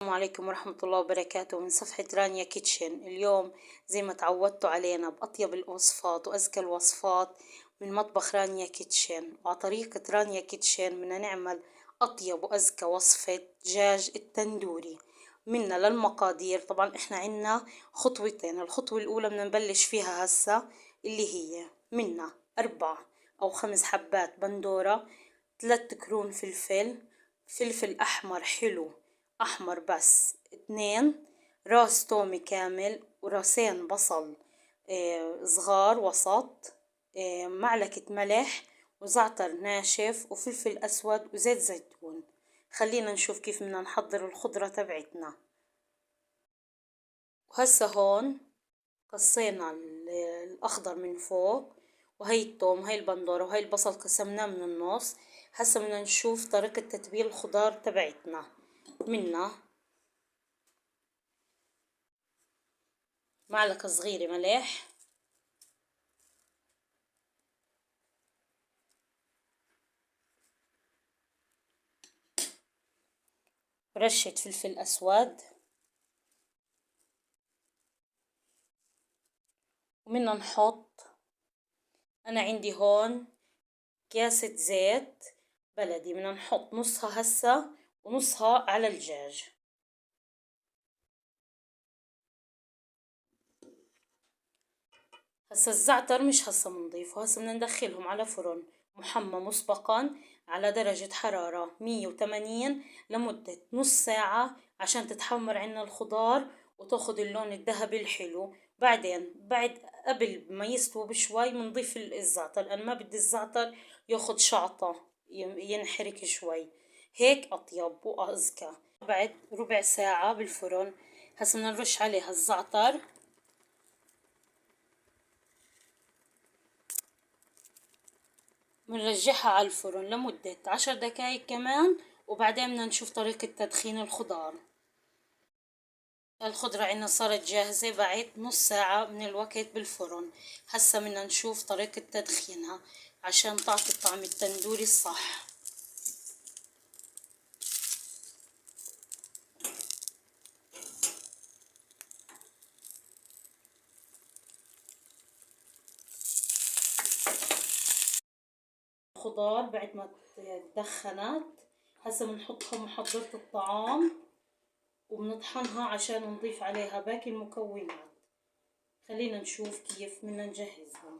السلام عليكم ورحمة الله وبركاته من صفحة رانيا كيتشن. اليوم زي ما تعودتوا علينا بأطيب الوصفات وأزكى الوصفات من مطبخ رانيا كيتشن، وعلى طريقة رانيا كيتشن بدنا نعمل أطيب وأزكى وصفة دجاج التندوري. منا للمقادير طبعا احنا عنا خطوتين. الخطوة الأولى بدنا نبلش فيها هسا، اللي هي منا 4 أو 5 حبات بندورة، 3 كرون فلفل أحمر حلو أحمر بس، 2 راس تومي كامل، وراسين بصل صغار وسط، معلقة ملح وزعتر ناشف وفلفل أسود وزيت زيتون. خلينا نشوف كيف بدنا نحضر الخضرة تبعتنا. وهسا هون قصينا الأخضر من فوق، وهي التوم وهي البندورة وهي البصل قسمناه من النص. هسا بدنا نشوف طريقة تتبيل الخضار تبعتنا. منا معلقة صغيرة ملح، رشة فلفل أسود، ومنا نحط، أنا عندي هون كاسة زيت بلدي، بدنا نحط نصها هسا ونصها على الدجاج. هسا الزعتر مش هسا بنضيفه، هسا بدنا ندخلهم على فرن محمى مسبقا على درجة حرارة 180 لمدة نص ساعة عشان تتحمر عنا الخضار وتاخد اللون الذهبي الحلو. بعدين قبل ما يستوي بشوي بنضيف الزعتر، لأن ما بدي الزعتر ياخد شعطة ينحرك شوي، هيك أطيب وأزكى. بعد ربع ساعة بالفرن هسا بدنا نرش عليها الزعتر، بنرجعها على الفرن لمدة 10 دقايق كمان، وبعدين بدنا نشوف طريقة تدخين الخضار. الخضرة عنا صارت جاهزة بعد نص ساعة من الوقت بالفرن. هسا بدنا نشوف طريقة تدخينها عشان تعطي الطعم التندوري الصح. الخضار بعد ما تدخنت هسا بنحطها محضرة الطعام وبنطحنها عشان نضيف عليها باقي المكونات. خلينا نشوف كيف بدنا نجهزها.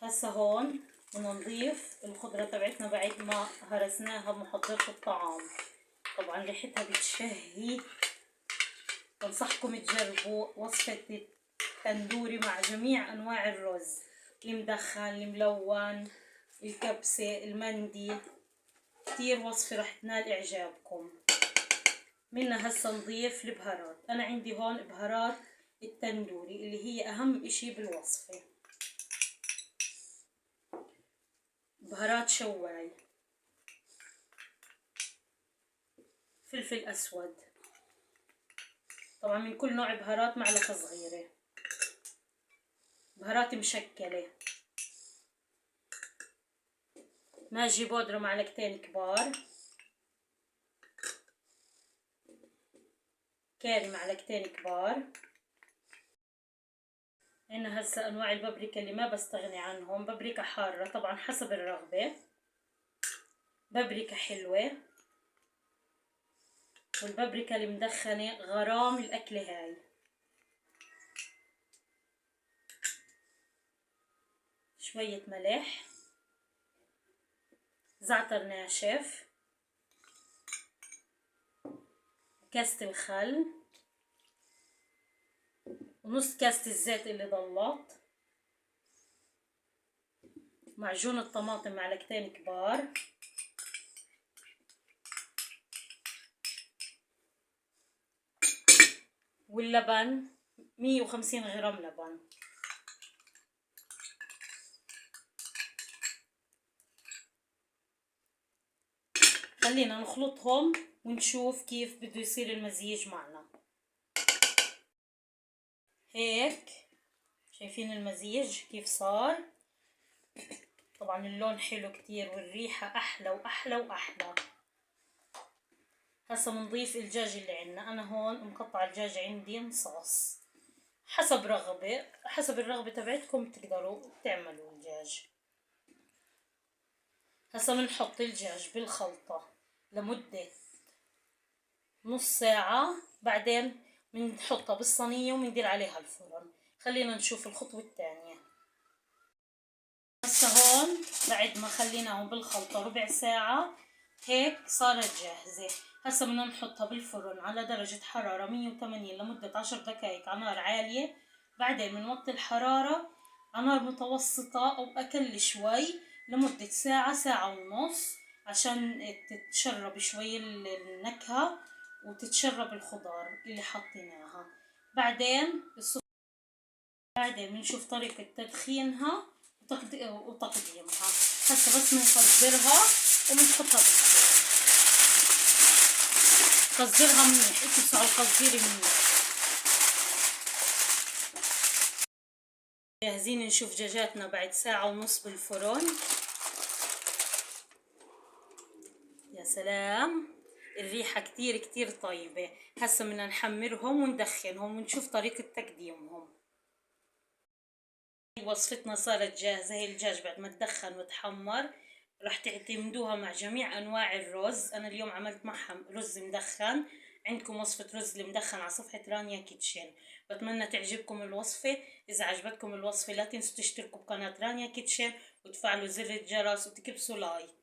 هسا هون بدنا نضيف الخضرة تبعتنا بعد ما هرسناها بمحضرة الطعام. طبعا ريحتها بتشهي، بنصحكم تجربوا وصفة التندوري مع جميع أنواع الرز، المدخن الملون الكبسة المندي، كتير وصفة رح تنال إعجابكم. منا هسا نضيف البهارات. أنا عندي هون بهارات التندوري اللي هي أهم إشي بالوصفة. بهارات شواي، فلفل أسود، طبعا من كل نوع بهارات معلقة صغيرة، بهارات مشكلة، ماجي بودرة معلقتين كبار، كاري معلقتين كبار. هنا هسا أنواع البابريكا اللي ما بستغني عنهم، بابريكا حارة طبعا حسب الرغبة، بابريكا حلوة، والبابريكا المدخنة غرام الأكلة هاي. شوية ملح، زعتر ناشف، كاسة الخل، ونص كاسة الزيت اللي ضلت، معجون الطماطم معلقتين كبار، واللبن 150 غرام لبن. خلينا نخلطهم ونشوف كيف بده يصير المزيج معنا. هيك شايفين المزيج كيف صار؟ طبعا اللون حلو كتير والريحة أحلى وأحلى وأحلى. هسا بنضيف الدجاج اللي عنا. انا هون مقطع الدجاج عندي مصاص، حسب الرغبة تبعتكم تقدروا تعملوا الدجاج. هسا بنحط الدجاج بالخلطة لمدة نص ساعة، بعدين بنحطها بالصينية وبندير عليها الفرن. خلينا نشوف الخطوة الثانية. هسا هون بعد ما خليناهم بالخلطة ربع ساعة هيك صارت جاهزة. هسا بدنا نحطها بالفرن على درجة حرارة 180 لمدة 10 دقايق على نار عالية. بعدين بنوطي الحرارة على نار متوسطة أو أقل شوي لمدة ساعة، ساعة ونص، عشان تتشرب شوي النكهة وتتشرب الخضار اللي حطيناها. بعدين بنشوف طريقة تدخينها وتقديمها. هسا بس بنقدرها وبنحطها بالفرن. قصدرها منيح، اتلسوا على القصدير منيح. جاهزين نشوف دجاجاتنا بعد ساعة ونص بالفرن. يا سلام، الريحة كتير كتير طيبة. هسا بدنا نحمرهم وندخنهم ونشوف طريقة تقديمهم. وصفتنا صارت جاهزة. هي الدجاج بعد ما تدخن وتحمر راح تعتمدوها مع جميع أنواع الرز. أنا اليوم عملت معها رز مدخن، عندكم وصفة رز المدخن على صفحة رانيا كيتشن. بتمنى تعجبكم الوصفة. إذا عجبتكم الوصفة لا تنسوا تشتركوا بقناة رانيا كيتشن وتفعلوا زر الجرس وتكبسوا لايك.